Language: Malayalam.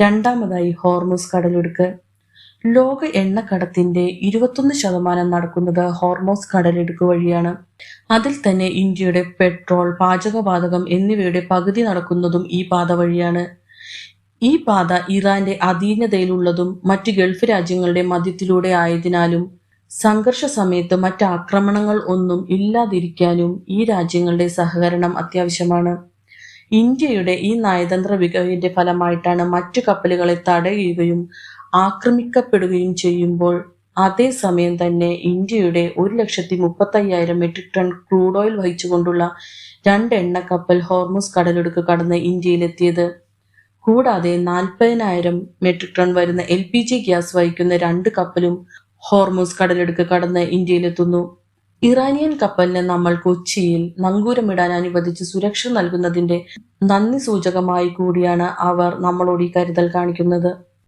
രണ്ടാമതായി ഹോർമുസ് കടലിടുക്ക്. ലോക എണ്ണക്കടത്തിന്റെ 21% നടക്കുന്നത് ഹോർമുസ് കടലിടുക്ക് വഴിയാണ്. അതിൽ തന്നെ ഇന്ത്യയുടെ പെട്രോൾ, പാചകവാതകം എന്നിവയുടെ പകുതി നടക്കുന്നതും ഈ പാത വഴിയാണ്. ഈ പാത ഇറാന്റെ അധീനതയിലുള്ളതും മറ്റ് ഗൾഫ് രാജ്യങ്ങളുടെ മധ്യത്തിലൂടെ ആയതിനാലും സംഘർഷ സമയത്ത് മറ്റ് ആക്രമണങ്ങൾ ഒന്നും ഇല്ലാതിരിക്കാനും ഈ രാജ്യങ്ങളുടെ സഹകരണം അത്യാവശ്യമാണ്. ഇന്ത്യയുടെ ഈ നയതന്ത്ര മികവിന്റെ ഫലമായിട്ടാണ് മറ്റു കപ്പലുകളെ തടയുകയും ആക്രമിക്കപ്പെടുകയും ചെയ്യുമ്പോൾ അതേസമയം തന്നെ ഇന്ത്യയുടെ 1,35,000 മെട്രിക് ടൺ ക്രൂഡ് ഓയിൽ വഹിച്ചുകൊണ്ടുള്ള 2 എണ്ണക്കപ്പൽ ഹോർമുസ് കടലിടുക്ക് കടന്ന് ഇന്ത്യയിലെത്തിയത്. കൂടാതെ 40,000 മെട്രിക് ടൺ വരുന്ന LPG ഗ്യാസ് വഹിക്കുന്ന 2 കപ്പലും ഹോർമുസ് കടലിടുക്ക് കടന്ന് ഇന്ത്യയിലെത്തുന്നു. ഇറാനിയൻ കപ്പലിന് നമ്മൾ കൊച്ചിയിൽ നങ്കൂരമിടാൻ അനുവദിച്ച് സുരക്ഷ നൽകുന്നതിന്റെ നന്ദി സൂചകമായി കൂടിയാണ് അവർ നമ്മളോട് ഈ കരുതൽ കാണിക്കുന്നത്.